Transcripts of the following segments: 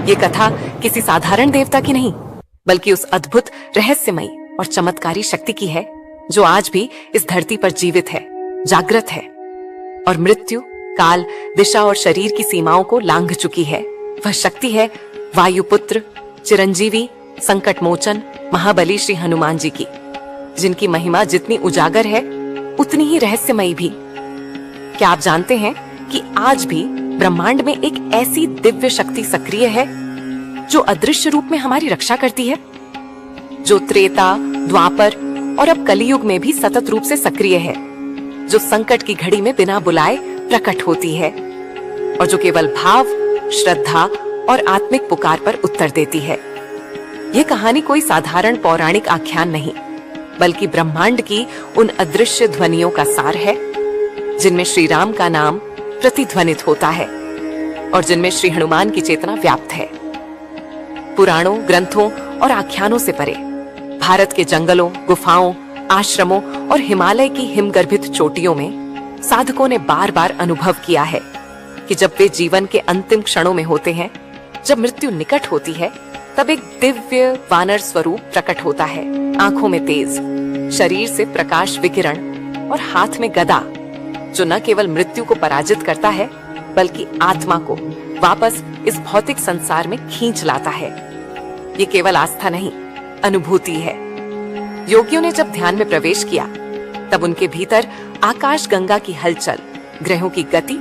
ये कथा किसी साधारण देवता की नहीं, बल्कि उस अद्भुत, रहस्यमयी और चमत्कारी शक्ति की है जो आज भी इस धरती पर जीवित है, जागृत है और मृत्यु, काल, दिशा और शरीर की सीमाओं को लांघ चुकी है। वह शक्ति है वायुपुत्र, चिरंजीवी, संकट मोचन, महाबली श्री हनुमान जी की, जिनकी महिमा जितनी उजागर है उतनी ही रहस्यमयी भी। क्या आप जानते हैं कि आज भी ब्रह्मांड में एक ऐसी दिव्य शक्ति सक्रिय है जो अदृश्य रूप में हमारी रक्षा करती है, जो त्रेता, द्वापर और अब कलियुग में भी सतत रूप से सक्रिय है, जो संकट की घड़ी में बिना बुलाए प्रकट होती है और जो केवल भाव, श्रद्धा और आत्मिक पुकार पर उत्तर देती है। यह कहानी कोई साधारण पौराणिक आख्यान नहीं, बल्कि ब्रह्मांड की उन अदृश्य ध्वनियों का सार है जिनमें श्री राम का नाम प्रतिध्वनित होता है और जिनमें श्री हनुमान की चेतना व्याप्त है। पुराणों, ग्रंथों और आख्यानों से परे भारत के जंगलों, गुफाओं, आश्रमों और हिमालय की हिमगर्भित चोटियों में साधकों ने बार बार अनुभव किया है कि जब वे जीवन के अंतिम क्षणों में होते हैं, जब मृत्यु निकट होती है, तब एक दिव्य वानर स्वरूप प्रकट होता है। आंखों में तेज, शरीर से प्रकाश विकिरण और हाथ में गदा, जो न केवल मृत्यु को पराजित करता है बल्कि आत्मा को वापस इस भौतिक संसार में खींच लाता है। ये केवल आस्था नहीं, अनुभूति है। योगियों ने जब ध्यान में प्रवेश किया, तब उनके भीतर आकाश गंगा की हलचल, ग्रहों की गति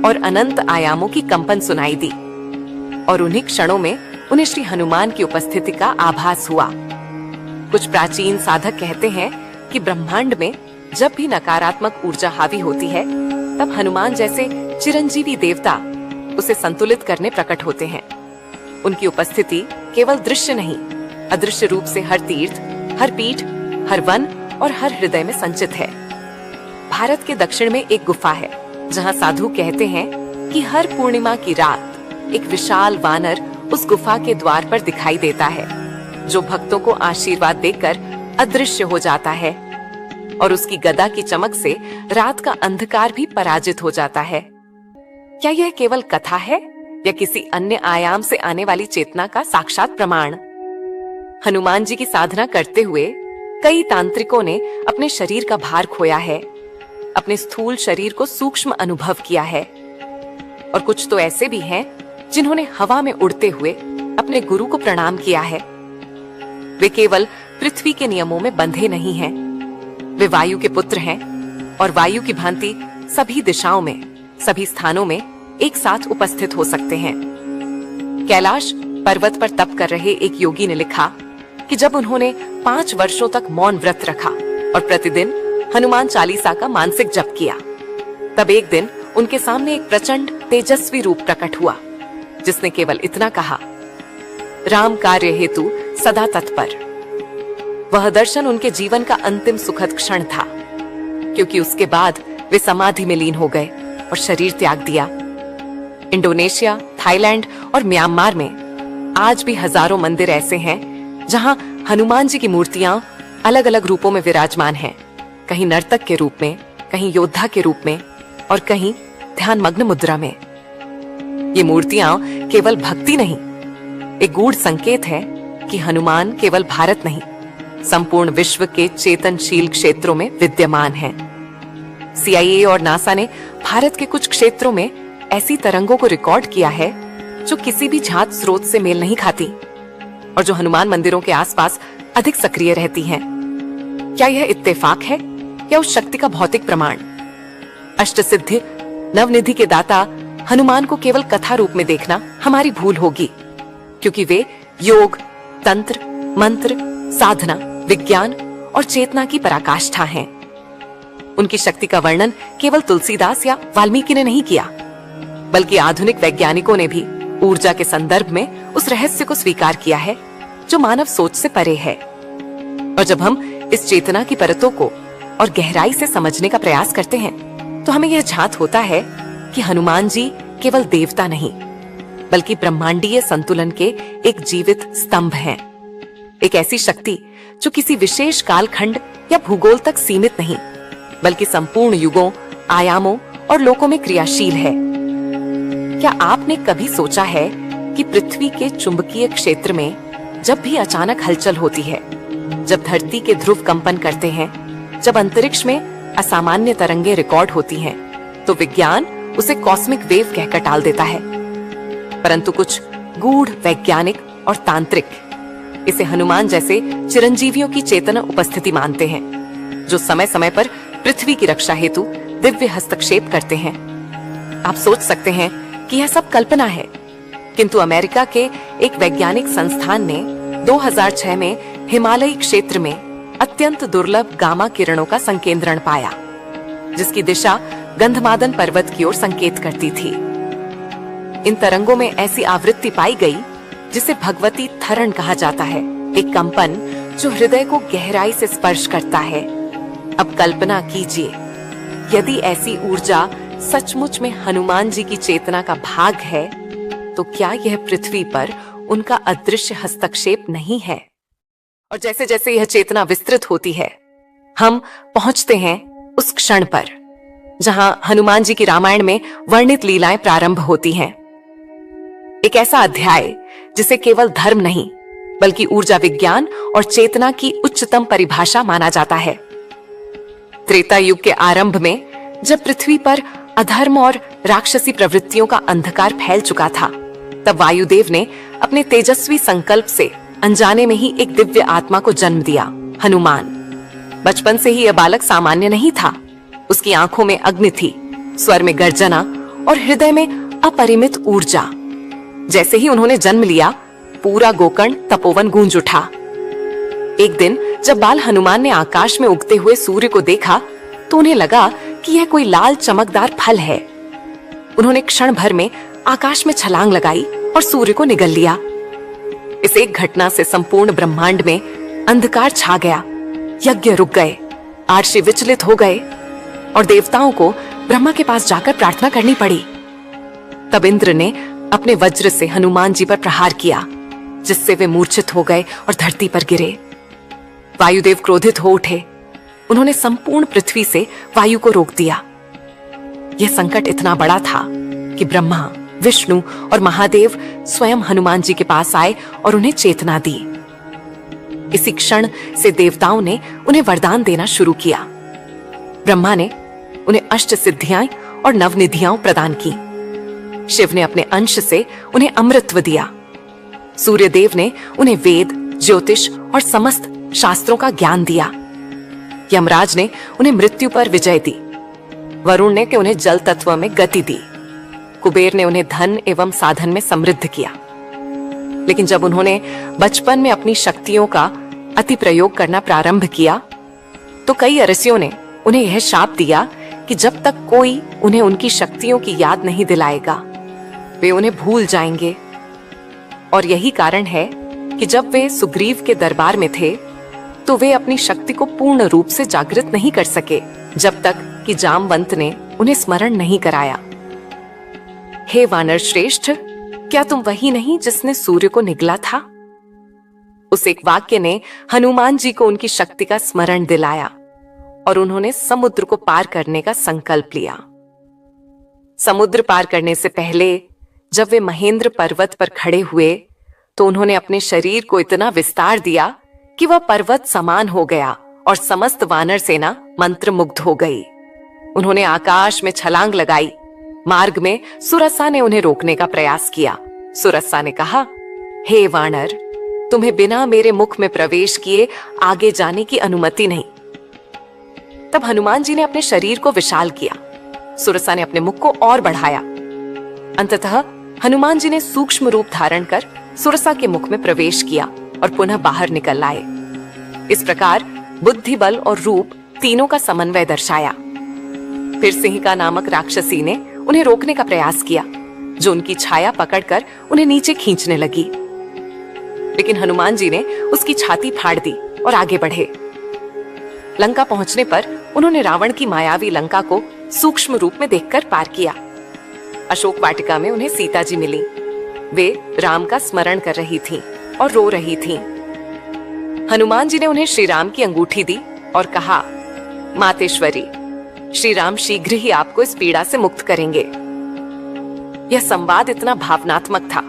और अनंत आयामों की कंपन सुनाई दी और उन्हीं क्षणों में उन्हें श्री हनुमान की उपस्थिति का आभास हुआ। कुछ प्राचीन साधक कहते हैं कि ब्रह्मांड में जब भी नकारात्मक ऊर्जा हावी होती है, तब हनुमान जैसे चिरंजीवी देवता उसे संतुलित करने प्रकट होते हैं। उनकी उपस्थिति केवल दृश्य नहीं, अदृश्य रूप से हर तीर्थ, हर पीठ, हर वन और हर हृदय में संचित है। भारत के दक्षिण में एक गुफा है जहां साधु कहते हैं कि हर पूर्णिमा की रात एक विशाल वानर उस गुफा के द्वार पर दिखाई देता है, जो भक्तों को आशीर्वाद देकर अदृश्य हो जाता है और उसकी गदा की चमक से रात का अंधकार भी पराजित हो जाता है। क्या यह केवल कथा है या किसी अन्य आयाम से आने वाली चेतना का साक्षात प्रमाण? हनुमान जी की साधना करते हुए कई तांत्रिकों ने अपने शरीर का भार खोया है, अपने स्थूल शरीर को सूक्ष्म अनुभव किया है और कुछ तो ऐसे भी हैं जिन्होंने हवा में उड़ते हुए अपने गुरु को प्रणाम किया है। वे केवल पृथ्वी के नियमों में बंधे नहीं हैं, वे वायु के पुत्र हैं और वायु की भांति सभी दिशाओं में, सभी स्थानों में एक साथ उपस्थित हो सकते हैं। कैलाश पर्वत पर तप कर रहे एक योगी ने लिखा कि जब उन्होंने 5 वर्षों तक मौन व्रत रखा और प्रतिदिन हनुमान चालीसा का मानसिक जप किया, तब एक दिन उनके सामने एक प्रचंड तेजस्वी रूप प्रकट हुआ, जिसने केवल इतना कहा, राम कार्य हेतु सदा तत्पर। वह दर्शन उनके जीवन का अंतिम सुखद क्षण था, क्योंकि उसके बाद वे समाधि में लीन हो गए और शरीर त्याग दिया। इंडोनेशिया, थाईलैंड और म्यांमार में आज भी हजारों मंदिर ऐसे हैं जहां हनुमान जी की मूर्तियां अलग अलग रूपों में विराजमान हैं, कहीं नर्तक के रूप में, कहीं योद्धा के रूप में और कहीं ध्यानमग्न मुद्रा में। ये मूर्तियां केवल भक्ति नहीं, एक गूढ़ संकेत है कि हनुमान केवल भारत नहीं, संपूर्ण विश्व के चेतनशील क्षेत्रों में विद्यमान हैं। CIA और नासा ने भारत के कुछ क्षेत्रों में ऐसी तरंगों को रिकॉर्ड किया है जो किसी भी ज्ञात स्रोत से मेल नहीं खाती और जो हनुमान मंदिरों के आसपास अधिक सक्रिय रहती हैं। क्या यह इत्तेफाक है या उस शक्ति का भौतिक प्रमाण? अष्टसिद्धि, नवनिधि के दाता हनुमान को केवल कथा रूप में देखना हमारी भूल होगी, क्योंकि वे योग, तंत्र, मंत्र, साधना, विज्ञान और चेतना की पराकाष्ठा हैं। उनकी शक्ति का वर्णन केवल तुलसीदास या वाल्मीकि ने नहीं किया, बल्कि आधुनिक वैज्ञानिकों ने भी ऊर्जा के संदर्भ में उस रहस्य को स्वीकार किया है जो मानव सोच से परे है। और जब हम इस चेतना की परतों को और गहराई से समझने का प्रयास करते हैं, तो हमें यह झांत होता है कि हनुमान जी केवल देवता नहीं, बल्कि ब्रह्मांडीय संतुलन के एक जीवित स्तंभ हैं। एक ऐसी शक्ति जो किसी विशेष कालखंड या भूगोल तक सीमित नहीं, बल्कि संपूर्ण युगों, आयामों और लोकों में क्रियाशील है। क्या आपने कभी सोचा है कि पृथ्वी के चुंबकीय क्षेत्र में जब भी अचानक हलचल होती है, जब धरती के ध्रुव कंपन करते हैं, जब अंतरिक्ष में असामान्य तरंगे रिकॉर्ड होती हैं, तो विज्ञान उसे कॉस्मिक वेव कहकर टाल देता है। परंतु कुछ गूढ़ वैज्ञानिक और तांत्रिक इसे हनुमान जैसे चिरंजीवियों की चेतना उपस्थिति मानते हैं, जो समय समय पर पृथ्वी की रक्षा हेतु दिव्य हस्तक्षेप करते हैं। आप सोच सकते हैं कि यह सब कल्पना है, किंतु अमेरिका के एक वैज्ञानिक संस्थान ने 2006 में हिमालयी क्षेत्र में अत्यंत दुर्लभ गामा किरणों का संकेंद्रण पाया, जिसकी दिशा गंधमादन पर्वत की ओर संकेत करती थी। इन तरंगों में ऐसी आवृत्ति पाई गई जिसे भगवती थरण कहा जाता है, एक कंपन जो हृदय को गहराई से स्पर्श करता है। अब कल्पना कीजिए, यदि ऐसी ऊर्जा सचमुच में हनुमान जी की चेतना का भाग है, तो क्या यह पृथ्वी पर उनका अदृश्य हस्तक्षेप नहीं है? और जैसे जैसे यह चेतना विस्तृत होती है, हम पहुंचते हैं उस क्षण पर जहां हनुमान जी की रामायण में वर्णित लीलाएं प्रारंभ होती हैं। एक ऐसा अध्याय जिसे केवल धर्म नहीं बल्कि ऊर्जा विज्ञान और चेतना की उच्चतम परिभाषा माना जाता है। त्रेता युग के आरंभ में जब पृथ्वी पर अधर्म और राक्षसी प्रवृत्तियों का अंधकार फैल चुका था, तब वायुदेव ने अपने तेजस्वी संकल्प से अनजाने में ही एक दिव्य आत्मा को जन्म दिया, हनुमान। बचपन से ही यह बालक सामान्य नहीं था। उसकी आंखों में अग्नि थी, स्वर में गर्जना और हृदय में अपरिमित ऊर्जा। जैसे ही उन्होंने जन्म लिया, पूरा गोकर्ण तपोवन गूंज उठा। एक दिन जब बाल हनुमान ने आकाश में उगते हुए सूर्य को देखा, तो उन्हें लगा कि यह कोई लाल चमकदार फल है। उन्होंने क्षण भर में आकाश में छलांग लगाई और सूर्य को निगल लिया। इस एक घटना से संपूर्ण ब्रह्मांड में अंधकार छा गया। यज्ञ रुक गए, आर्षि विचलित हो गए और देवताओं को ब्रह्मा के पास जाकर प्रार्थना करनी पड़ी। तब इंद्र ने अपने वज्र से हनुमान जी पर प्रहार किया, जिससे वे मूर्छित हो गए और धरती पर गिरे। वायुदेव क्रोधित हो उठे। उन्होंने संपूर्ण पृथ्वी से वायु को रोक दिया। यह संकट इतना बड़ा था कि ब्रह्मा, विष्णु और महादेव स्वयं हनुमान जी के पास आए और उन्हें चेतना दी। इसी क्षण से देवताओं ने उन्हें वरदान देना शुरू किया। ब्रह्मा ने उन्हें अष्ट सिद्धियां और नवनिधियां प्रदान की। शिव ने अपने अंश से उन्हें अमृतत्व दिया। सूर्यदेव ने उन्हें वेद, ज्योतिष और समस्त शास्त्रों का ज्ञान दिया। यमराज ने उन्हें मृत्यु पर विजय दी। वरुण ने उन्हें जल तत्व में गति दी। कुबेर ने उन्हें धन एवं साधन में समृद्ध किया। लेकिन जब उन्होंने बचपन में अपनी शक्तियों का अति प्रयोग करना प्रारंभ किया, तो कई अरसियों ने उन्हें यह शाप दिया कि जब तक कोई उन्हें उनकी शक्तियों की याद नहीं दिलाएगा, वे उन्हें भूल जाएंगे। और यही कारण है कि जब वे सुग्रीव के दरबार में थे, तो वे अपनी शक्ति को पूर्ण रूप से जागृत नहीं कर सके, जब तक कि जामवंत ने उन्हें स्मरण नहीं कराया। हे वानर श्रेष्ठ, क्या तुम वही नहीं जिसने सूर्य को निगला था? उस एक वाक्य ने हनुमान जी को उनकी शक्ति का स्मरण दिलाया और उन्होंने समुद्र को पार करने का संकल्प लिया। समुद्र पार करने से पहले जब वे महेंद्र पर्वत पर खड़े हुए, तो उन्होंने अपने शरीर को इतना विस्तार दिया कि वह पर्वत समान हो गया और समस्त वानर सेना मंत्रमुग्ध हो गई। उन्होंने आकाश में छलांग लगाई। मार्ग में सुरसा ने उन्हें रोकने का प्रयास किया। सुरसा ने कहा, हे वानर, तुम्हें बिना मेरे मुख में प्रवेश किए आगे जाने की अनुमति नहीं। तब हनुमान जी ने अपने शरीर को विशाल किया। सुरसा ने अपने मुख को और बढ़ाया। अंततः हनुमान जी ने सूक्ष्म रूप धारण कर सुरसा के मुख में प्रवेश किया और पुनः बाहर निकल आए। इस प्रकार बुद्धि, बल और रूप तीनों का समन्वय दर्शाया। फिर सिंहिका नामक राक्षसी ने उन्हें रोकने का प्रयास किया, जो उनकी छाया पकड़कर उन्हें नीचे खींचने लगी। लेकिन हनुमान जी ने उसकी छाती फाड़ दी और आगे बढ़े। लंका पहुंचने पर उन्होंने रावण की मायावी लंका को सूक्ष्म रूप में देखकर पार किया। अशोक वाटिका में उन्हें सीता जी मिली। वे राम का स्मरण कर रही थीं और रो रही थीं। हनुमान जी ने उन्हें श्री राम की अंगूठी दी और कहा, मातेश्वरी, श्री राम शीघ्र ही आपको इस पीड़ा से मुक्त करेंगे। यह संवाद इतना भावनात्मक था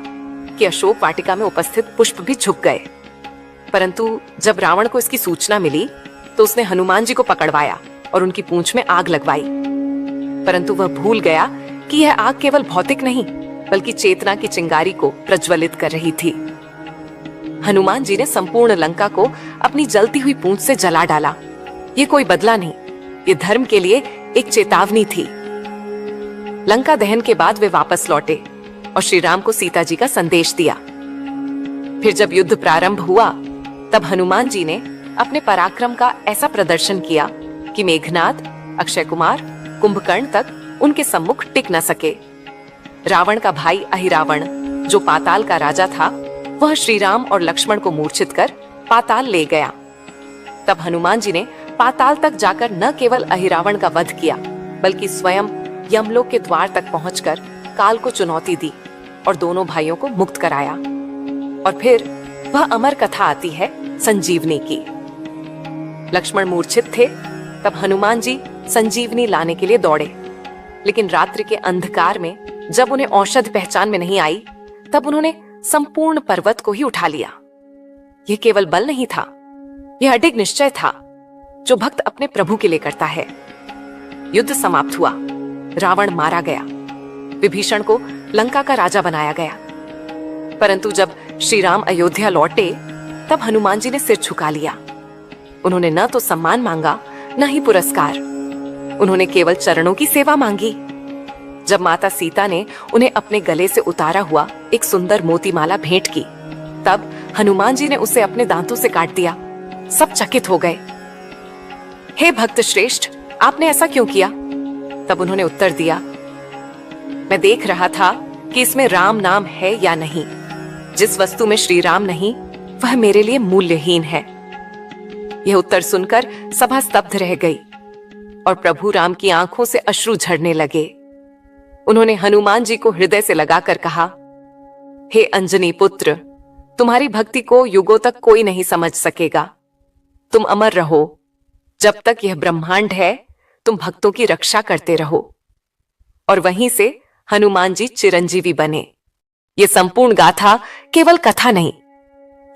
कि अशोक वाटिका में उपस्थित पुष्प भी झुक गए। परंतु जब रावण को इसकी सूचना मिली तो उसने हनुमान जी को पकड़वाया और उनकी पूंछ में आग लगवाई। परंतु वह भूल गया कि यह आग केवल भौतिक नहीं बल्कि चेतना की चिंगारी को प्रज्वलित कर रही थी। हनुमान जी ने संपूर्ण लंका को अपनी जलती हुई पूंछ से जला डाला। ये कोई बदला नहीं, ये धर्म के लिए एक चेतावनी थी। लंका दहन के बाद वे वापस लौटे और श्री राम को सीता जी का संदेश दिया। फिर जब युद्ध प्रारंभ हुआ तब हनुमान जी ने अपने पराक्रम का ऐसा प्रदर्शन किया कि मेघनाद, अक्षय कुमार, कुंभकर्ण तक उनके सम्मुख टिक न सके। रावण का भाई अहिरावण, जो पाताल का राजा था, वह श्री राम और लक्ष्मण को मूर्छित कर पाताल ले गया। तब हनुमान जी ने पाताल तक जाकर न केवल अहिरावण का वध किया बल्कि स्वयं यमलोक के द्वार तक पहुंचकर काल को चुनौती दी और दोनों भाइयों को मुक्त कराया। और फिर वह अमर कथा आती है संजीवनी की। लक्ष्मण मूर्छित थे, तब हनुमान जी संजीवनी लाने के लिए दौड़े। लेकिन रात्रि के अंधकार में जब उन्हें औषधि पहचान में नहीं आई तब उन्होंने संपूर्ण पर्वत को ही उठा लिया। यह केवल बल नहीं था, यह अडिग निश्चय था जो भक्त अपने प्रभु के लिए करता है। युद्ध समाप्त हुआ, रावण मारा गया, विभीषण को लंका का राजा बनाया गया। परंतु जब श्री राम अयोध्या लौटे तब हनुमान जी ने सिर झुका लिया। उन्होंने न तो सम्मान मांगा न ही पुरस्कार, उन्होंने केवल चरणों की सेवा मांगी। जब माता सीता ने उन्हें अपने गले से उतारा हुआ एक सुंदर मोतीमाला भेंट की तब हनुमान जी ने उसे अपने दांतों से काट दिया। सब चकित हो गए। हे भक्त श्रेष्ठ, आपने ऐसा क्यों किया? तब उन्होंने उत्तर दिया, मैं देख रहा था कि इसमें राम नाम है या नहीं। जिस वस्तु में श्री राम नहीं वह मेरे लिए मूल्यहीन है। यह उत्तर सुनकर सभा स्तब्ध रह गई और प्रभु राम की आंखों से अश्रु झरने लगे। उन्होंने हनुमान जी को हृदय से लगाकर कहा, हे अंजनी पुत्र, तुम्हारी भक्ति को युगों तक कोई नहीं समझ सकेगा। तुम अमर रहो, जब तक यह ब्रह्मांड है तुम भक्तों की रक्षा करते रहो। और वहीं से हनुमान जी चिरंजीवी बने। यह संपूर्ण गाथा केवल कथा नहीं,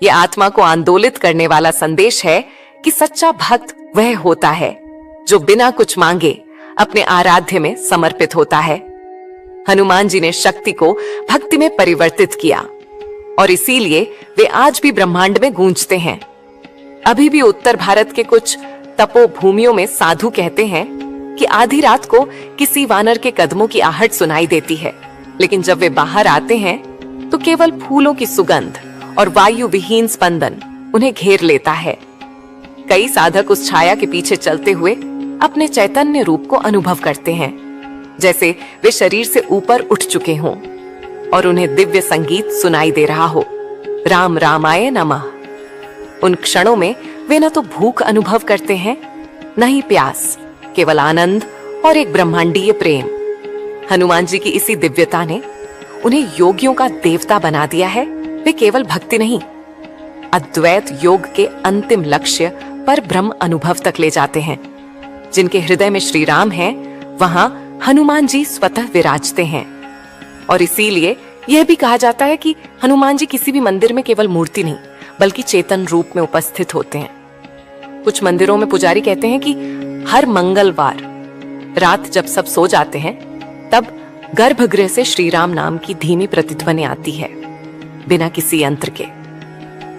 यह आत्मा को आंदोलित करने वाला संदेश है कि सच्चा भक्त वह होता है जो बिना कुछ मांगे अपने आराध्य में समर्पित होता है। हनुमान जी ने शक्ति को भक्ति में परिवर्तित किया और इसीलिए वे आज भी ब्रह्मांड में गूंजते हैं। अभी भी उत्तर भारत के कुछ तपोभूमियों में साधु कहते हैं कि आधी रात को किसी वानर के कदमों की आहट सुनाई देती है, लेकिन जब वे बाहर आते हैं तो केवल फूलों की सुगंध और वायु विहीन स्पंदन उन्हें घेर लेता है। कई साधक उस छाया के पीछे चलते हुए अपने चैतन्य रूप को अनुभव करते हैं, जैसे वे शरीर से ऊपर उठ चुके हों और उन्हें दिव्य संगीत सुनाई दे रहा हो, राम रामाय नमः। उन क्षणों में वे न तो भूख अनुभव करते हैं न ही प्यास, केवल आनंद और एक ब्रह्मांडीय प्रेम। हनुमान जी की इसी दिव्यता ने उन्हें योगियों का देवता बना दिया है। वे केवल भक्ति नहीं, अद्वैत योग के अंतिम लक्ष्य पर ब्रह्म अनुभव तक ले जाते हैं। जिनके हृदय में श्री राम है वहां हनुमान जी स्वतः विराजते हैं। और इसीलिए यह भी कहा जाता है कि हनुमान जी किसी भी मंदिर में केवल मूर्ति नहीं बल्कि चेतन रूप में उपस्थित होते हैं। कुछ मंदिरों में पुजारी कहते हैं कि हर मंगलवार रात जब सब सो जाते हैं तब गर्भगृह से श्री राम नाम की धीमी प्रतिध्वनि आती है, बिना किसी यंत्र के।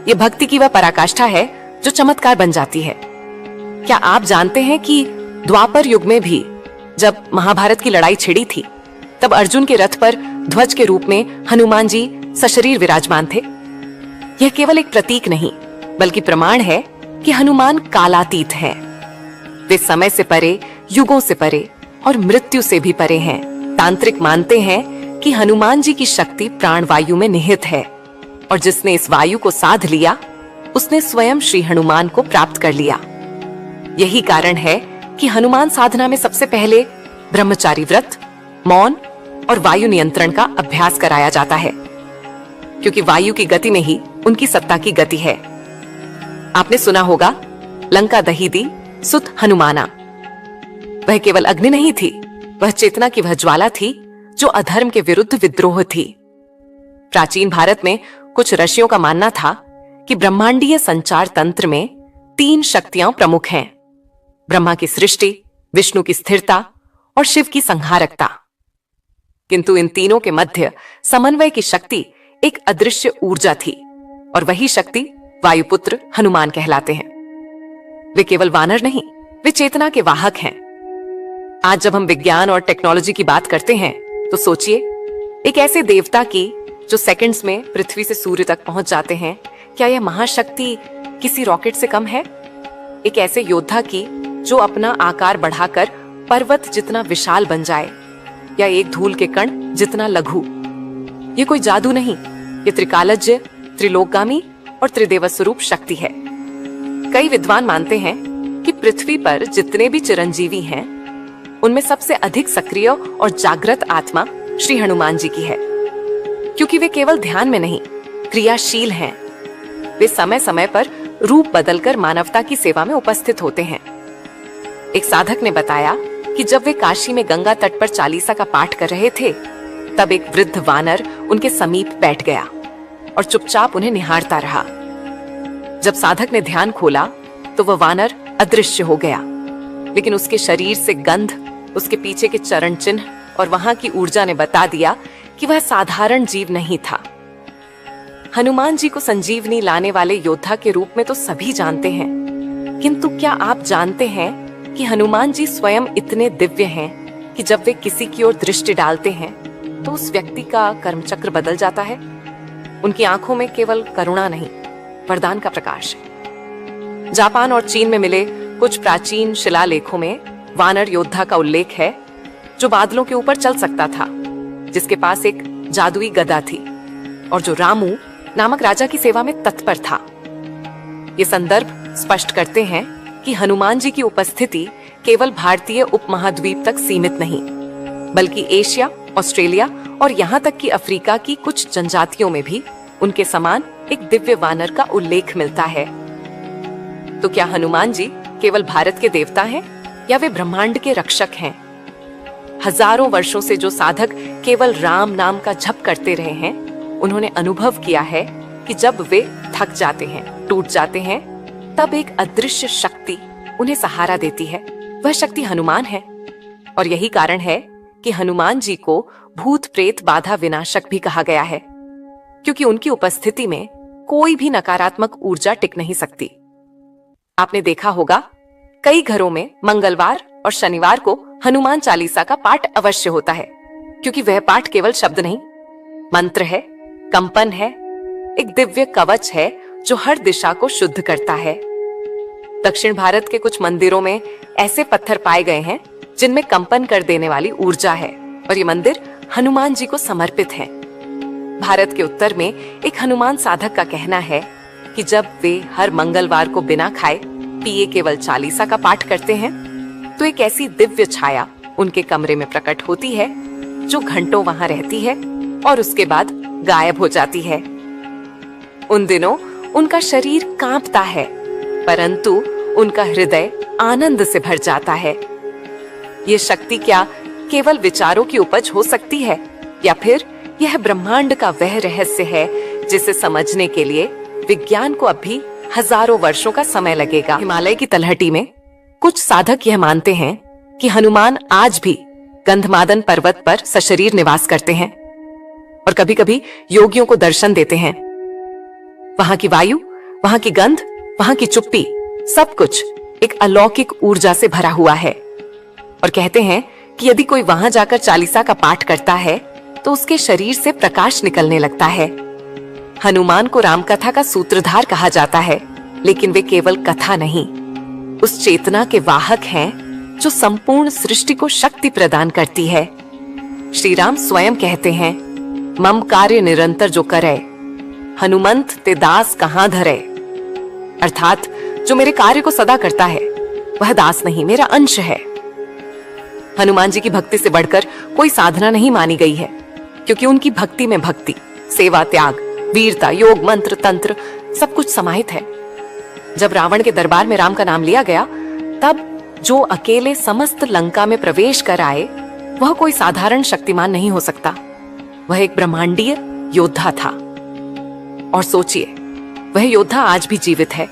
ये भक्ति की वह पराकाष्ठा है जो चमत्कार बन जाती है। क्या आप जानते हैं कि द्वापर युग में भी जब महाभारत की लड़ाई छिड़ी थी तब अर्जुन के रथ पर ध्वज के रूप में हनुमान जी सशरीर विराजमान थे? यह केवल एक प्रतीक नहीं बल्कि प्रमाण है कि हनुमान कालातीत हैं। वे समय से परे, युगों से परे और मृत्यु से भी परे हैं। तांत्रिक मानते हैं कि हनुमान जी की शक्ति प्राणवायु में निहित है और जिसने इस वायु को साध लिया उसने स्वयं श्री हनुमान को प्राप्त कर लिया। यही कारण है कि हनुमान साधना में सबसे पहले ब्रह्मचारी व्रत, मौन और वायु नियंत्रण का अभ्यास कराया जाता है, क्योंकि वायु की गति में ही उनकी सत्ता की गति है। आपने सुना होगा, लंका दही दी सुत हनुमाना। वह केवल अग्नि नहीं थी, वह चेतना की वह ज्वाला थी जो अधर्म के विरुद्ध विद्रोह थी। प्राचीन भारत में कुछ ऋषियों का मानना था कि ब्रह्मांडीय संचार तंत्र में 3 शक्तियां प्रमुख हैं, ब्रह्मा की सृष्टि, विष्णु की स्थिरता और शिव की संहारकता। किंतु इन तीनों के मध्य समन्वय की शक्ति एक अदृश्य ऊर्जा थी और वही शक्ति वायुपुत्र हनुमान कहलाते हैं। वे केवल वानर नहीं, वे चेतना के वाहक हैं। आज जब हम विज्ञान और टेक्नोलॉजी की बात करते हैं तो सोचिए, एक ऐसे देवता की जो सेकंड्स में पृथ्वी से सूर्य तक पहुंच जाते हैं, क्या यह महाशक्ति किसी रॉकेट से कम है? एक ऐसे योद्धा की जो अपना आकार बढ़ाकर पर्वत जितना विशाल बन जाए, या एक धूल के कण जितना लघु। ये कोई जादू नहीं, ये त्रिकालज्ञ, त्रिलोकगामी और त्रिदेव स्वरूप शक्ति है। कई विद्वान मानते हैं कि पृथ्वी पर जितने भी चिरंजीवी हैं, उनमें सबसे अधिक सक्रिय और जागृत आत्मा श्री हनुमान जी की है, क्योंकि वे केवल ध्यान में नहीं, क्रियाशील हैं। वे समय समय पर रूप बदलकर मानवता की सेवा में उपस्थित होते हैं। एक साधक ने बताया कि जब वे काशी में गंगा तट पर चालीसा का पाठ कर रहे थे, तब एक वृद्ध वानर उनके समीप बैठ गया और चुपचाप उन्हें निहारता रहा। जब साधक ने ध्यान खोला तो वह वानर अदृश्य हो गया, लेकिन उसके शरीर से गंध, उसके पीछे के चरण चिन्ह और वहां की ऊर्जा ने बता दिया कि वह साधारण जीव नहीं था। हनुमान जी को संजीवनी लाने वाले योद्धा के रूप में तो सभी जानते हैं, किंतु क्या आप जानते हैं कि हनुमान जी स्वयं इतने दिव्य हैं कि जब वे किसी की ओर दृष्टि डालते हैं तो उस व्यक्ति का कर्मचक्र बदल जाता है। उनकी आंखों में केवल करुणा नहीं, वरदान का प्रकाश है। जापान और चीन में मिले कुछ प्राचीन शिलालेखों में वानर योद्धा का उल्लेख है जो बादलों के ऊपर चल सकता था, जिसके पास एक जादुई गदा थी और जो रामू नामक राजा की सेवा में तत्पर था। ये संदर्भ स्पष्ट करते हैं कि हनुमान जी की उपस्थिति केवल भारतीय उपमहाद्वीप तक सीमित नहीं, बल्कि एशिया, ऑस्ट्रेलिया और यहाँ तक कि अफ्रीका की कुछ जनजातियों में भी उनके समान एक दिव्य वानर का उल्लेख मिलता है। तो क्या हनुमान जी केवल भारत के देवता हैं या वे ब्रह्मांड के रक्षक हैं? हजारों वर्षों से जो साधक केवल राम नाम का जप करते रहे हैं, उन्होंने अनुभव किया है कि जब वे थक जाते हैं, टूट जाते हैं, तब एक अदृश्य शक्ति उन्हें सहारा देती है। वह शक्ति हनुमान है और यही कारण है कि हनुमान जी को भूत प्रेत बाधा विनाशक भी कहा गया है, क्योंकि उनकी उपस्थिति में कोई भी नकारात्मक ऊर्जा टिक नहीं सकती। आपने देखा होगा, कई घरों में मंगलवार और शनिवार को हनुमान चालीसा का पाठ अवश्य होता है, क्योंकि वह पाठ केवल शब्द नहीं, मंत्र है, कंपन है, एक दिव्य कवच है जो हर दिशा को शुद्ध करता है। दक्षिण भारत के कुछ मंदिरों में ऐसे पत्थर पाए गए हैं जिनमें कंपन कर देने वाली ऊर्जा है, और ये मंदिर हनुमान जी को समर्पित है। भारत के उत्तर में एक हनुमान साधक का कहना है कि जब वे हर मंगलवार को बिना खाए पिए केवल चालीसा का पाठ करते हैं, तो एक ऐसी दिव्य छाया उनके कमरे में प्रकट होती है जो घंटों वहां रहती है और उसके बाद गायब हो जाती है। उन दिनों उनका शरीर कांपता है, परंतु उनका हृदय आनंद से भर जाता है। ये शक्ति क्या केवल विचारों की उपज हो सकती है, या फिर यह ब्रह्मांड का वह रहस्य है जिसे समझने के लिए विज्ञान को अभी हजारों वर्षों का समय लगेगा? हिमालय की तलहटी में कुछ साधक यह मानते हैं कि हनुमान आज भी गंधमादन पर्वत पर सशरीर निवास करते हैं और कभी कभी योगियों को दर्शन देते हैं। वहां की वायु, वहां की गंध, वहां की चुप्पी, सब कुछ एक अलौकिक ऊर्जा से भरा हुआ है, और कहते हैं कि यदि कोई वहां जाकर चालीसा का पाठ करता है तो उसके शरीर से प्रकाश निकलने लगता है। हनुमान को रामकथा का सूत्रधार कहा जाता है, लेकिन वे केवल कथा नहीं, उस चेतना के वाहक हैं जो संपूर्ण सृष्टि को शक्ति प्रदान करती है। श्री राम स्वयं कहते हैं, मम कार्य निरंतर जो करे, हनुमंत ते दास कहां धरे। अर्थात जो मेरे कार्य को सदा करता है वह दास नहीं, मेरा अंश है। हनुमान जी की भक्ति से बढ़कर कोई साधना नहीं मानी गई है, क्योंकि उनकी भक्ति में भक्ति, सेवा, त्याग, वीरता, योग, मंत्र, तंत्र सब कुछ समाहित है। जब रावण के दरबार में राम का नाम लिया गया, तब जो अकेले समस्त लंका में प्रवेश कर आए, वह कोई साधारण शक्तिमान नहीं हो सकता। वह एक ब्रह्मांडीय योद्धा था। और सोचिए, वह योद्धा आज भी जीवित है,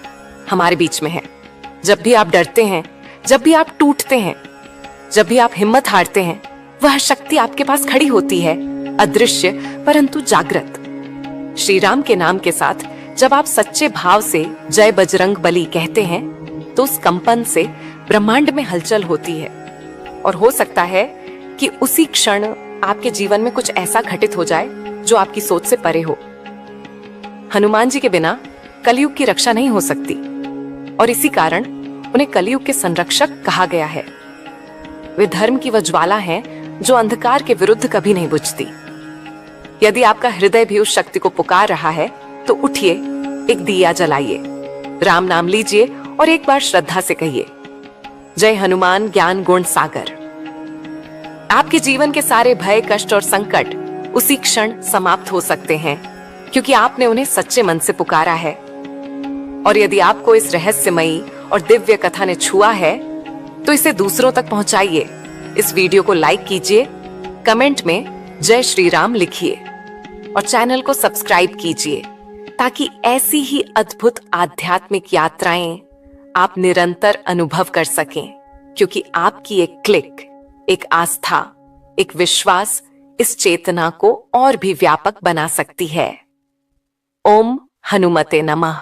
हमारे बीच में है। जब भी आप डरते हैं, जब भी आप टूटते हैं, जब भी आप हिम्मत हारते हैं, वह शक्ति आपके पास खड़ी होती है, अदृश्य परंतु जागृत। श्री राम के नाम के साथ जब आप सच्चे भाव से जय बजरंग बली कहते हैं, तो उस कंपन से ब्रह्मांड में हलचल होती है। और हो सकता है कि उसी क्षण आपके जीवन में कुछ ऐसा घटित हो जाए जो आपकी सोच से परे हो। हनुमान जी के बिना कलयुग की रक्षा नहीं हो सकती, और इसी कारण उन्हें कलयुग के संरक्षक कहा गया है। वे धर्म की वह ज्वाला हैं जो अंधकार के विरुद्ध कभी नहीं बुझती। यदि आपका हृदय भी उस शक्ति को पुकार रहा है, तो उठिए, एक दिया जलाइए, राम नाम लीजिए और एक बार श्रद्धा से कहिए, जय हनुमान ज्ञान गुण सागर। आपके जीवन के सारे भय, कष्ट और संकट उसी क्षण समाप्त हो सकते हैं, क्योंकि आपने उन्हें सच्चे मन से पुकारा है। और यदि आपको इस रहस्यमयी और दिव्य कथा ने छुआ है, तो इसे दूसरों तक पहुंचाइए। इस वीडियो को लाइक कीजिए, कमेंट में जय श्री राम लिखिए और चैनल को सब्सक्राइब कीजिए, ताकि ऐसी ही अद्भुत आध्यात्मिक यात्राएं आप निरंतर अनुभव कर सकें। क्योंकि आपकी एक क्लिक, एक आस्था, एक विश्वास इस चेतना को और भी व्यापक बना सकती है। ओम हनुमते नमः।